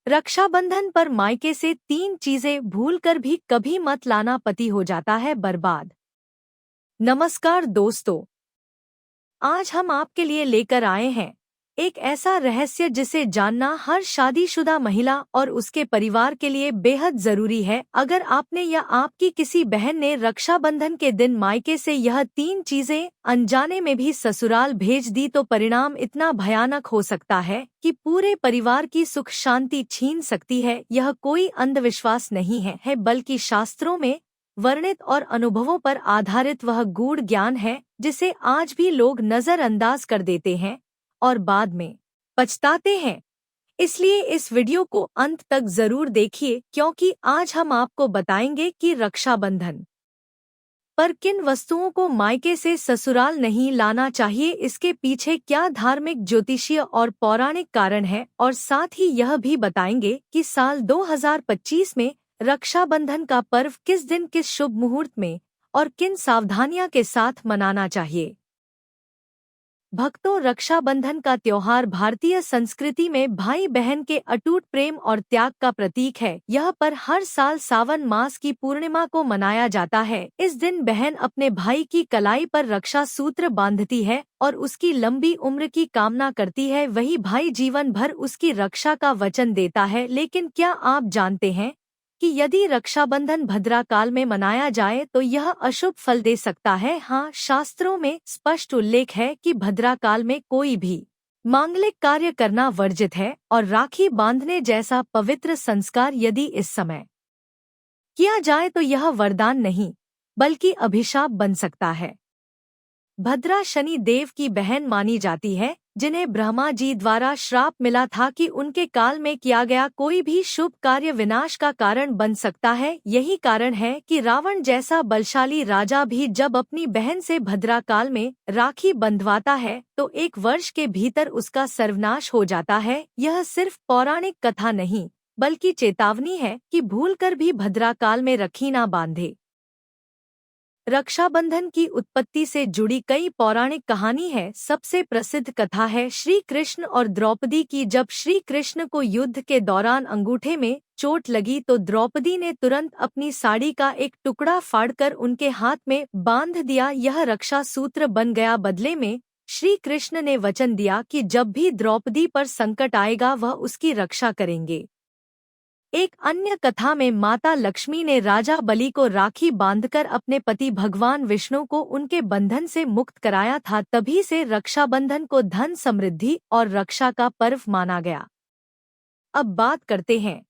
रक्षाबंधन पर मायके से 3 चीजें भूलकर भी कभी मत लाना, पति हो जाता है बर्बाद। नमस्कार दोस्तों, आज हम आपके लिए लेकर आए हैं एक ऐसा रहस्य जिसे जानना हर शादीशुदा महिला और उसके परिवार के लिए बेहद जरूरी है। अगर आपने या आपकी किसी बहन ने रक्षाबंधन के दिन मायके से यह 3 चीजें अनजाने में भी ससुराल भेज दी तो परिणाम इतना भयानक हो सकता है कि पूरे परिवार की सुख शांति छीन सकती है। यह कोई अंधविश्वास नहीं है बल्कि शास्त्रों में वर्णित और अनुभवों पर आधारित वह गूढ़ ज्ञान है जिसे आज भी लोग नजरअंदाज कर देते हैं और बाद में पछताते हैं। इसलिए इस वीडियो को अंत तक जरूर देखिए, क्योंकि आज हम आपको बताएंगे कि रक्षाबंधन पर किन वस्तुओं को मायके से ससुराल नहीं लाना चाहिए, इसके पीछे क्या धार्मिक, ज्योतिषीय और पौराणिक कारण है, और साथ ही यह भी बताएंगे कि साल 2025 में रक्षाबंधन का पर्व किस दिन, किस शुभ मुहूर्त में और किन सावधानियों के साथ मनाना चाहिए। भक्तों, रक्षाबंधन का त्योहार भारतीय संस्कृति में भाई बहन के अटूट प्रेम और त्याग का प्रतीक है। यह पर्व हर साल सावन मास की पूर्णिमा को मनाया जाता है। इस दिन बहन अपने भाई की कलाई पर रक्षा सूत्र बांधती है और उसकी लंबी उम्र की कामना करती है। वही भाई जीवन भर उसकी रक्षा का वचन देता है। लेकिन क्या आप जानते हैं कि यदि रक्षाबंधन भद्रा काल में मनाया जाए तो यह अशुभ फल दे सकता है। हाँ, शास्त्रों में स्पष्ट उल्लेख है कि भद्रा काल में कोई भी मांगलिक कार्य करना वर्जित है और राखी बांधने जैसा पवित्र संस्कार यदि इस समय किया जाए तो यह वरदान नहीं बल्कि अभिशाप बन सकता है। भद्रा शनि देव की बहन मानी जाती है, जिन्हें ब्रह्मा जी द्वारा श्राप मिला था कि उनके काल में किया गया कोई भी शुभ कार्य विनाश का कारण बन सकता है। यही कारण है कि रावण जैसा बलशाली राजा भी जब अपनी बहन से भद्रा काल में राखी बंधवाता है तो 1 वर्ष के भीतर उसका सर्वनाश हो जाता है। यह सिर्फ पौराणिक कथा नहीं बल्कि चेतावनी है कि भूलकर भी भद्रा काल में राखी ना बांधे। रक्षाबंधन की उत्पत्ति से जुड़ी कई पौराणिक कहानी है। सबसे प्रसिद्ध कथा है श्री कृष्ण और द्रौपदी की। जब श्री कृष्ण को युद्ध के दौरान अंगूठे में चोट लगी तो द्रौपदी ने तुरंत अपनी साड़ी का एक टुकड़ा फाड़कर उनके हाथ में बांध दिया। यह रक्षा सूत्र बन गया। बदले में श्री कृष्ण ने वचन दिया कि जब भी द्रौपदी पर संकट आएगा वह उसकी रक्षा करेंगे। एक अन्य कथा में माता लक्ष्मी ने राजा बलि को राखी बांधकर अपने पति भगवान विष्णु को उनके बंधन से मुक्त कराया था। तभी से रक्षाबंधन को धन, समृद्धि और रक्षा का पर्व माना गया। अब बात करते हैं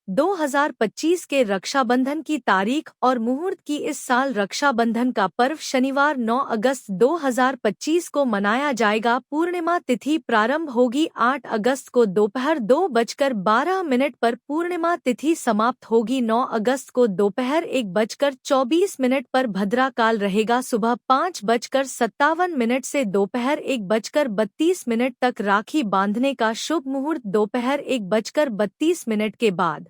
2025 के रक्षाबंधन की तारीख और मुहूर्त की। इस साल रक्षाबंधन का पर्व शनिवार 9 अगस्त 2025 को मनाया जाएगा। पूर्णिमा तिथि प्रारंभ होगी 8 अगस्त को दोपहर 2:12 पर। पूर्णिमा तिथि समाप्त होगी 9 अगस्त को दोपहर 1:24 पर। भद्रा काल रहेगा सुबह 5:57 से दोपहर 1:32 तक। राखी बांधने का शुभ मुहूर्त दोपहर 1:32 के बाद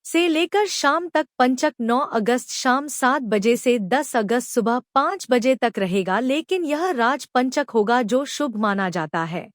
से लेकर शाम तक। पंचक 9 अगस्त शाम 7 बजे से 10 अगस्त सुबह 5 बजे तक रहेगा, लेकिन यह राज पंचक होगा जो शुभ माना जाता है।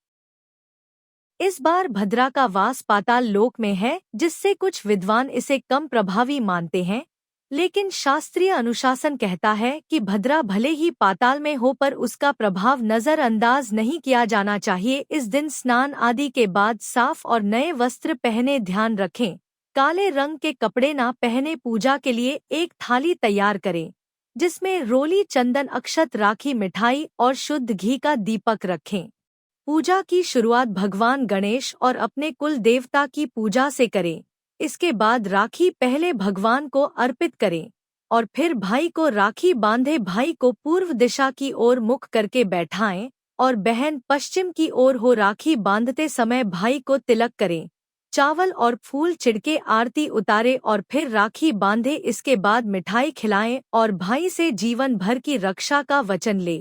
इस बार भद्रा का वास पाताल लोक में है, जिससे कुछ विद्वान इसे कम प्रभावी मानते हैं। लेकिन शास्त्रीय अनुशासन कहता है कि भद्रा भले ही पाताल में हो पर उसका प्रभाव नजरअंदाज नहीं किया जाना चाहिए। इस दिन स्नान आदि के बाद साफ और नए वस्त्र पहने। ध्यान रखें, काले रंग के कपड़े ना पहने। पूजा के लिए एक थाली तैयार करें जिसमें रोली, चंदन, अक्षत, राखी, मिठाई और शुद्ध घी का दीपक रखें। पूजा की शुरुआत भगवान गणेश और अपने कुल देवता की पूजा से करें। इसके बाद राखी पहले भगवान को अर्पित करें और फिर भाई को राखी बांधे। भाई को पूर्व दिशा की ओर मुख करके बैठाएं और बहन पश्चिम की ओर हो। राखी बांधते समय भाई को तिलक करें, चावल और फूल छिड़के, आरती उतारे और फिर राखी बांधे। इसके बाद मिठाई खिलाएं और भाई से जीवन भर की रक्षा का वचन ले।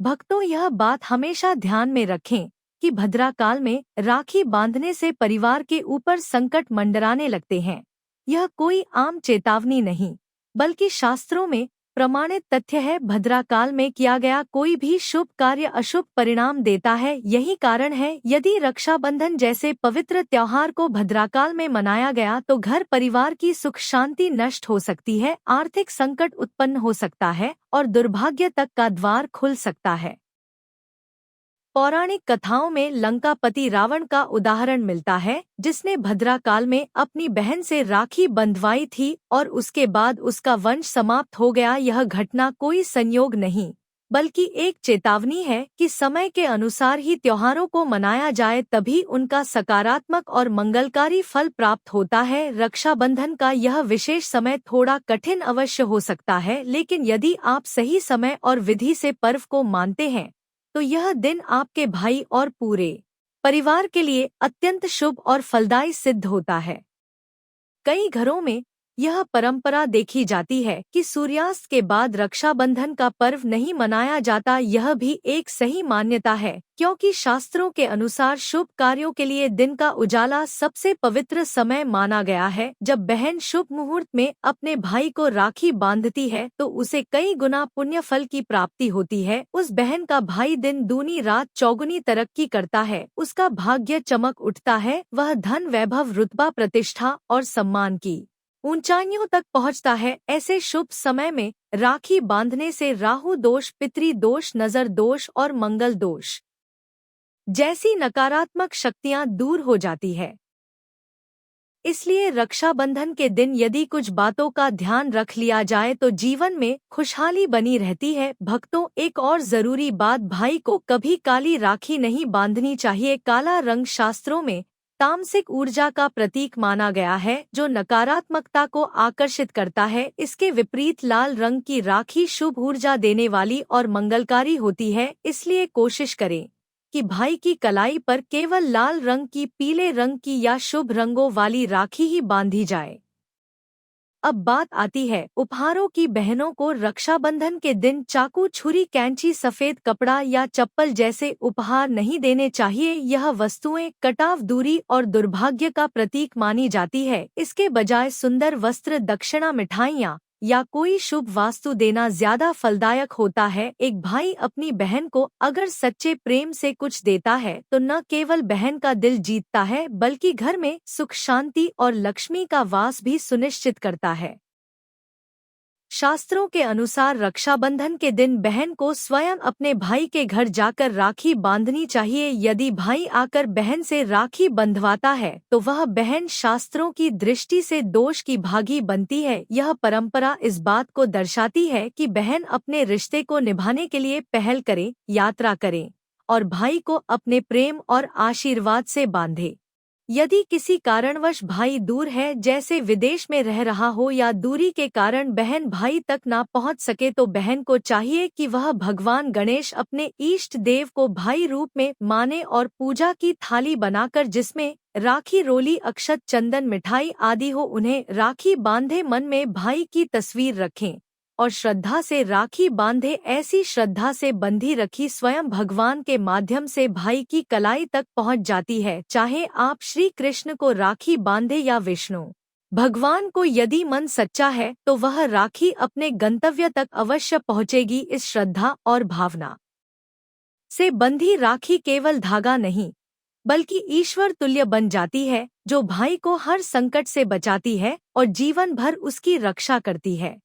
भक्तों, यह बात हमेशा ध्यान में रखें कि भद्रा काल में राखी बांधने से परिवार के ऊपर संकट मंडराने लगते हैं। यह कोई आम चेतावनी नहीं बल्कि शास्त्रों में प्रमाणित तथ्य है। भद्राकाल में किया गया कोई भी शुभ कार्य अशुभ परिणाम देता है। यही कारण है यदि रक्षाबंधन जैसे पवित्र त्योहार को भद्राकाल में मनाया गया तो घर परिवार की सुख शांति नष्ट हो सकती है, आर्थिक संकट उत्पन्न हो सकता है और दुर्भाग्य तक का द्वार खुल सकता है। पौराणिक कथाओं में लंकापति रावण का उदाहरण मिलता है, जिसने भद्राकाल में अपनी बहन से राखी बंधवाई थी और उसके बाद उसका वंश समाप्त हो गया। यह घटना कोई संयोग नहीं बल्कि एक चेतावनी है कि समय के अनुसार ही त्योहारों को मनाया जाए, तभी उनका सकारात्मक और मंगलकारी फल प्राप्त होता है। रक्षाबंधन का यह विशेष समय थोड़ा कठिन अवश्य हो सकता है, लेकिन यदि आप सही समय और विधि से पर्व को मानते हैं तो यह दिन आपके भाई और पूरे परिवार के लिए अत्यंत शुभ और फलदायी सिद्ध होता है। कई घरों में यह परंपरा देखी जाती है कि सूर्यास्त के बाद रक्षाबंधन का पर्व नहीं मनाया जाता। यह भी एक सही मान्यता है, क्योंकि शास्त्रों के अनुसार शुभ कार्यों के लिए दिन का उजाला सबसे पवित्र समय माना गया है। जब बहन शुभ मुहूर्त में अपने भाई को राखी बांधती है तो उसे कई गुना पुण्य फल की प्राप्ति होती है। उस बहन का भाई दिन दूनी रात चौगुनी तरक्की करता है, उसका भाग्य चमक उठता है, वह धन वैभव रुतबा प्रतिष्ठा और सम्मान की ऊंचाइयों तक पहुंचता है। ऐसे शुभ समय में राखी बांधने से राहु दोष, पितृ दोष, नजर दोष और मंगल दोष जैसी नकारात्मक शक्तियां दूर हो जाती है। इसलिए रक्षाबंधन के दिन यदि कुछ बातों का ध्यान रख लिया जाए तो जीवन में खुशहाली बनी रहती है। भक्तों, एक और जरूरी बात, भाई को कभी काली राखी नहीं बांधनी चाहिए। काला रंग शास्त्रों में तामसिक ऊर्जा का प्रतीक माना गया है, जो नकारात्मकता को आकर्षित करता है। इसके विपरीत लाल रंग की राखी शुभ ऊर्जा देने वाली और मंगलकारी होती है। इसलिए कोशिश करें कि भाई की कलाई पर केवल लाल रंग की, पीले रंग की या शुभ रंगों वाली राखी ही बांधी जाए। अब बात आती है उपहारों की। बहनों को रक्षाबंधन के दिन चाकू, छुरी, कैंची, सफेद कपड़ा या चप्पल जैसे उपहार नहीं देने चाहिए। यह वस्तुएं कटाव, दूरी और दुर्भाग्य का प्रतीक मानी जाती है। इसके बजाय सुंदर वस्त्र, दक्षिणा, मिठाइयाँ या कोई शुभ वास्तु देना ज्यादा फलदायक होता है। एक भाई अपनी बहन को अगर सच्चे प्रेम से कुछ देता है तो न केवल बहन का दिल जीतता है बल्कि घर में सुख, शांति और लक्ष्मी का वास भी सुनिश्चित करता है। शास्त्रों के अनुसार रक्षाबंधन के दिन बहन को स्वयं अपने भाई के घर जाकर राखी बांधनी चाहिए। यदि भाई आकर बहन से राखी बंधवाता है तो वह बहन शास्त्रों की दृष्टि से दोष की भागी बनती है। यह परंपरा इस बात को दर्शाती है कि बहन अपने रिश्ते को निभाने के लिए पहल करे, यात्रा करे और भाई को अपने प्रेम और आशीर्वाद से बांधे। यदि किसी कारणवश भाई दूर है, जैसे विदेश में रह रहा हो या दूरी के कारण बहन भाई तक ना पहुंच सके, तो बहन को चाहिए कि वह भगवान गणेश, अपने इष्ट देव को भाई रूप में माने और पूजा की थाली बनाकर जिसमें राखी, रोली, अक्षत, चंदन, मिठाई आदि हो, उन्हें राखी बांधे मन में भाई की तस्वीर रखें और श्रद्धा से राखी बांधे। ऐसी श्रद्धा से बंधी रखी स्वयं भगवान के माध्यम से भाई की कलाई तक पहुंच जाती है। चाहे आप श्री कृष्ण को राखी बांधे या विष्णु भगवान को, यदि मन सच्चा है तो वह राखी अपने गंतव्य तक अवश्य पहुंचेगी। इस श्रद्धा और भावना से बंधी राखी केवल धागा नहीं बल्कि ईश्वर तुल्य बन जाती है, जो भाई को हर संकट से बचाती है और जीवन भर उसकी रक्षा करती है।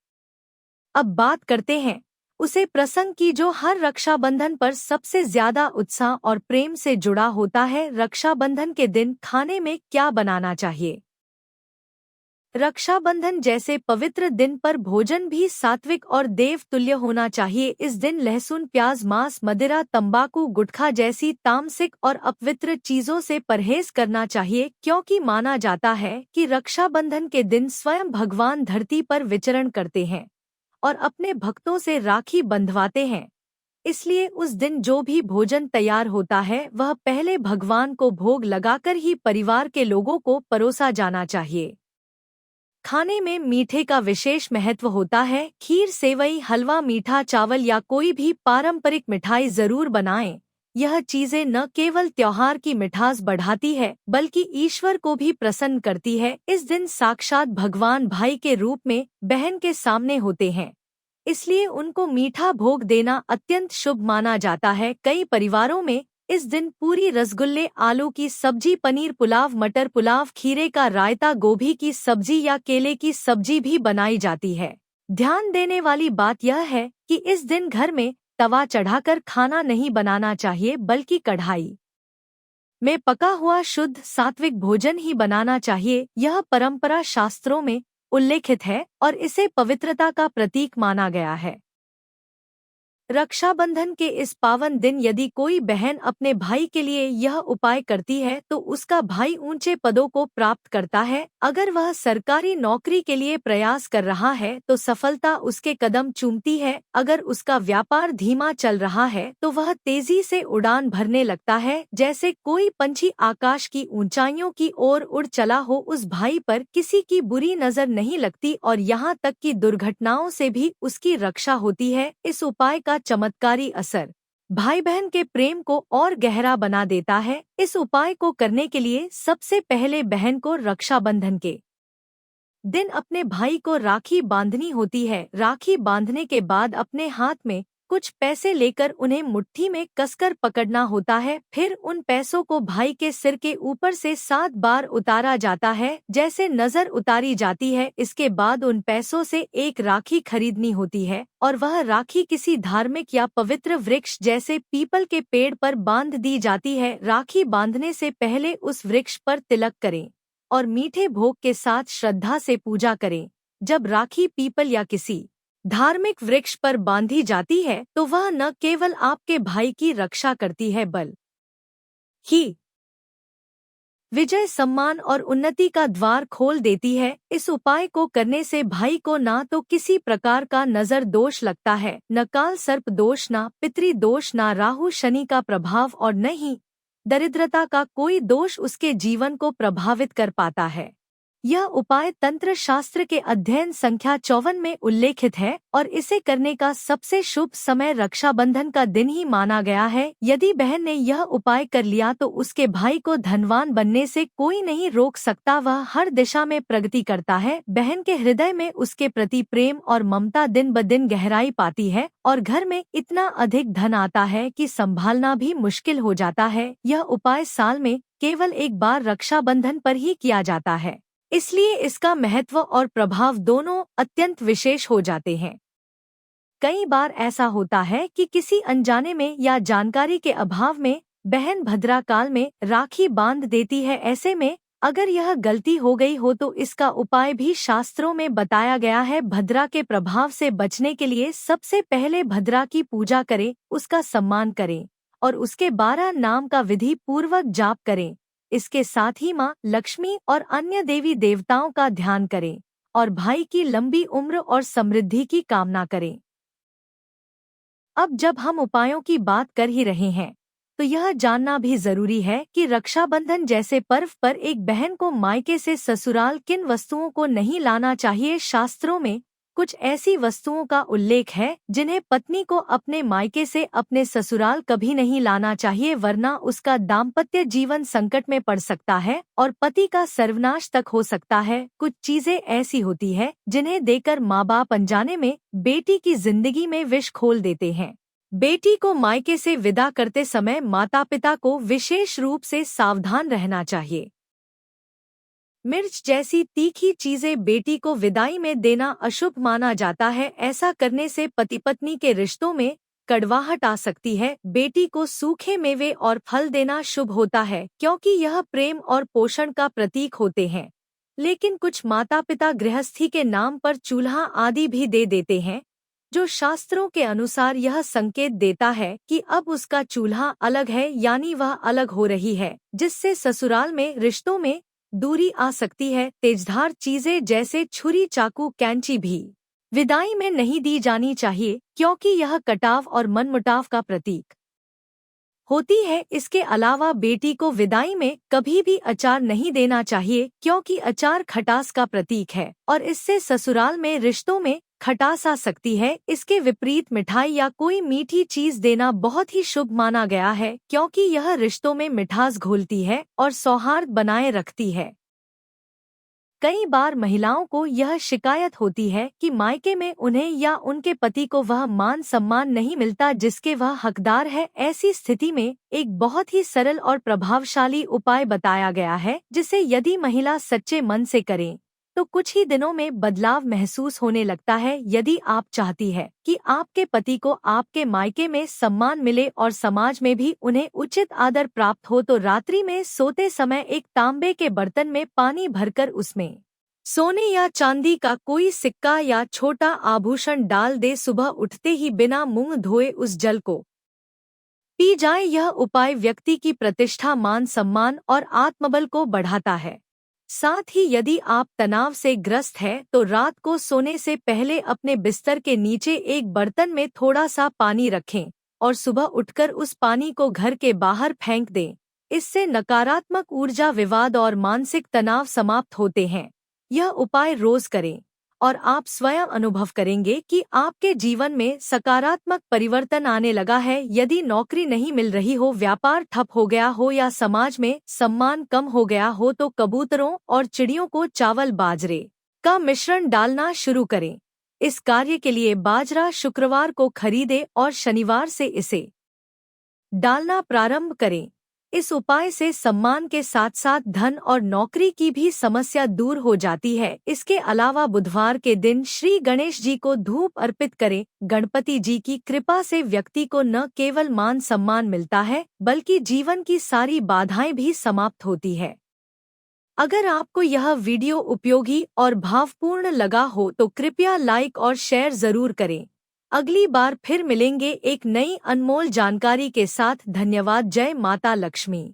अब बात करते हैं उसे प्रसंग की जो हर रक्षाबंधन पर सबसे ज्यादा उत्साह और प्रेम से जुड़ा होता है। रक्षाबंधन के दिन खाने में क्या बनाना चाहिए? रक्षाबंधन जैसे पवित्र दिन पर भोजन भी सात्विक और देवतुल्य होना चाहिए। इस दिन लहसुन, प्याज, मांस, मदिरा, तंबाकू, गुटखा जैसी तामसिक और अपवित्र चीजों से परहेज करना चाहिए, क्योंकि माना जाता है कि रक्षाबंधन के दिन स्वयं भगवान धरती पर विचरण करते हैं और अपने भक्तों से राखी बंधवाते हैं। इसलिए उस दिन जो भी भोजन तैयार होता है वह पहले भगवान को भोग लगाकर ही परिवार के लोगों को परोसा जाना चाहिए। खाने में मीठे का विशेष महत्व होता है। खीर, सेवई, हलवा, मीठा चावल या कोई भी पारंपरिक मिठाई जरूर बनाएं। यह चीजें न केवल त्योहार की मिठास बढ़ाती है बल्कि ईश्वर को भी प्रसन्न करती है। इस दिन साक्षात भगवान भाई के रूप में बहन के सामने होते हैं इसलिए उनको मीठा भोग देना अत्यंत शुभ माना जाता है। कई परिवारों में इस दिन पूरी, रसगुल्ले, आलू की सब्जी, पनीर पुलाव, मटर पुलाव, खीरे का रायता, गोभी की सब्जी या केले की सब्जी भी बनाई जाती है। ध्यान देने वाली बात यह है कि इस दिन घर में तवा चढ़ाकर खाना नहीं बनाना चाहिए, बल्कि कढ़ाई में पका हुआ शुद्ध सात्विक भोजन ही बनाना चाहिए। यह परंपरा शास्त्रों में उल्लेखित है और इसे पवित्रता का प्रतीक माना गया है। रक्षाबंधन के इस पावन दिन यदि कोई बहन अपने भाई के लिए यह उपाय करती है तो उसका भाई ऊंचे पदों को प्राप्त करता है। अगर वह सरकारी नौकरी के लिए प्रयास कर रहा है तो सफलता उसके कदम चूमती है। अगर उसका व्यापार धीमा चल रहा है तो वह तेजी से उड़ान भरने लगता है, जैसे कोई पंछी आकाश की ऊंचाइयों की ओर उड़ चला हो। उस भाई पर किसी की बुरी नजर नहीं लगती और यहाँ तक कि दुर्घटनाओं से भी उसकी रक्षा होती है। इस उपाय का चमत्कारी असर भाई बहन के प्रेम को और गहरा बना देता है। इस उपाय को करने के लिए सबसे पहले बहन को रक्षाबंधन के दिन अपने भाई को राखी बांधनी होती है। राखी बांधने के बाद अपने हाथ में कुछ पैसे लेकर उन्हें मुट्ठी में कसकर पकड़ना होता है। फिर उन पैसों को भाई के सिर के ऊपर से 7 बार उतारा जाता है, जैसे नजर उतारी जाती है। इसके बाद उन पैसों से एक राखी खरीदनी होती है और वह राखी किसी धार्मिक या पवित्र वृक्ष जैसे पीपल के पेड़ पर बांध दी जाती है। राखी बांधने से पहले उस वृक्ष पर तिलक करें और मीठे भोग के साथ श्रद्धा से पूजा करें। जब राखी पीपल या किसी धार्मिक वृक्ष पर बांधी जाती है तो वह न केवल आपके भाई की रक्षा करती है बल्कि विजय, सम्मान और उन्नति का द्वार खोल देती है। इस उपाय को करने से भाई को ना तो किसी प्रकार का नजर दोष लगता है, न काल सर्प दोष, न पितृ दोष, न राहु शनि का प्रभाव और न ही दरिद्रता का कोई दोष उसके जीवन को प्रभावित कर पाता है। यह उपाय तंत्र शास्त्र के अध्ययन संख्या 54 में उल्लेखित है और इसे करने का सबसे शुभ समय रक्षाबंधन का दिन ही माना गया है। यदि बहन ने यह उपाय कर लिया तो उसके भाई को धनवान बनने से कोई नहीं रोक सकता। वह हर दिशा में प्रगति करता है। बहन के हृदय में उसके प्रति प्रेम और ममता दिन ब दिन गहराई पाती है और घर में इतना अधिक धन आता है कि संभालना भी मुश्किल हो जाता है। यह उपाय साल में केवल एक बार रक्षाबंधन पर ही किया जाता है, इसलिए इसका महत्व और प्रभाव दोनों अत्यंत विशेष हो जाते हैं। कई बार ऐसा होता है कि किसी अनजाने में या जानकारी के अभाव में बहन भद्रा काल में राखी बांध देती है। ऐसे में अगर यह गलती हो गई हो तो इसका उपाय भी शास्त्रों में बताया गया है। भद्रा के प्रभाव से बचने के लिए सबसे पहले भद्रा की पूजा करें, उसका सम्मान करें और उसके 12 नाम का विधि पूर्वक जाप करें। इसके साथ ही माँ लक्ष्मी और अन्य देवी देवताओं का ध्यान करें और भाई की लंबी उम्र और समृद्धि की कामना करें। अब जब हम उपायों की बात कर ही रहे हैं तो यह जानना भी जरूरी है कि रक्षाबंधन जैसे पर्व पर एक बहन को मायके से ससुराल किन वस्तुओं को नहीं लाना चाहिए। शास्त्रों में कुछ ऐसी वस्तुओं का उल्लेख है जिन्हें पत्नी को अपने मायके से अपने ससुराल कभी नहीं लाना चाहिए, वरना उसका दाम्पत्य जीवन संकट में पड़ सकता है और पति का सर्वनाश तक हो सकता है। कुछ चीजें ऐसी होती है जिन्हें देकर माँ बाप अनजाने में बेटी की जिंदगी में विष घोल देते हैं। बेटी को मायके से विदा करते समय माता पिता को विशेष रूप से सावधान रहना चाहिए। मिर्च जैसी तीखी चीजें बेटी को विदाई में देना अशुभ माना जाता है। ऐसा करने से पति पत्नी के रिश्तों में कड़वाहट आ सकती है। बेटी को सूखे मेवे और फल देना शुभ होता है क्योंकि यह प्रेम और पोषण का प्रतीक होते हैं। लेकिन कुछ माता पिता गृहस्थी के नाम पर चूल्हा आदि भी दे देते हैं, जो शास्त्रों के अनुसार यह संकेत देता है कि अब उसका चूल्हा अलग है, यानी वह अलग हो रही है, जिससे ससुराल में रिश्तों में दूरी आ सकती है। तेजधार चीजें जैसे छुरी, चाकू, कैंची भी विदाई में नहीं दी जानी चाहिए क्योंकि यह कटाव और मनमुटाव का प्रतीक होती है। इसके अलावा बेटी को विदाई में कभी भी अचार नहीं देना चाहिए क्योंकि अचार खटास का प्रतीक है और इससे ससुराल में रिश्तों में खटास आ सकती है। इसके विपरीत मिठाई या कोई मीठी चीज देना बहुत ही शुभ माना गया है क्योंकि यह रिश्तों में मिठास घोलती है और सौहार्द बनाए रखती है। कई बार महिलाओं को यह शिकायत होती है कि मायके में उन्हें या उनके पति को वह मान सम्मान नहीं मिलता जिसके वह हकदार है। ऐसी स्थिति में एक बहुत ही सरल और प्रभावशाली उपाय बताया गया है, जिसे यदि महिला सच्चे मन से करे तो कुछ ही दिनों में बदलाव महसूस होने लगता है। यदि आप चाहती है कि आपके पति को आपके मायके में सम्मान मिले और समाज में भी उन्हें उचित आदर प्राप्त हो, तो रात्रि में सोते समय एक तांबे के बर्तन में पानी भरकर उसमें सोने या चांदी का कोई सिक्का या छोटा आभूषण डाल दे। सुबह उठते ही बिना मुंह धोए उस जल को पी जाए। यह उपाय व्यक्ति की प्रतिष्ठा, मान सम्मान और आत्मबल को बढ़ाता है। साथ ही यदि आप तनाव से ग्रस्त हैं तो रात को सोने से पहले अपने बिस्तर के नीचे एक बर्तन में थोड़ा सा पानी रखें और सुबह उठकर उस पानी को घर के बाहर फेंक दें। इससे नकारात्मक ऊर्जा, विवाद और मानसिक तनाव समाप्त होते हैं। यह उपाय रोज करें और आप स्वयं अनुभव करेंगे कि आपके जीवन में सकारात्मक परिवर्तन आने लगा है। यदि नौकरी नहीं मिल रही हो, व्यापार ठप हो गया हो या समाज में सम्मान कम हो गया हो, तो कबूतरों और चिड़ियों को चावल बाजरे का मिश्रण डालना शुरू करें। इस कार्य के लिए बाजरा शुक्रवार को खरीदें और शनिवार से इसे डालना प्रारंभ करें। इस उपाय से सम्मान के साथ साथ धन और नौकरी की भी समस्या दूर हो जाती है। इसके अलावा बुधवार के दिन श्री गणेश जी को धूप अर्पित करें। गणपति जी की कृपा से व्यक्ति को न केवल मान सम्मान मिलता है, बल्कि जीवन की सारी बाधाएं भी समाप्त होती है। अगर आपको यह वीडियो उपयोगी और भावपूर्ण लगा हो तो कृपया लाइक और शेयर जरूर करें। अगली बार फिर मिलेंगे एक नई अनमोल जानकारी के साथ। धन्यवाद। जय माता लक्ष्मी।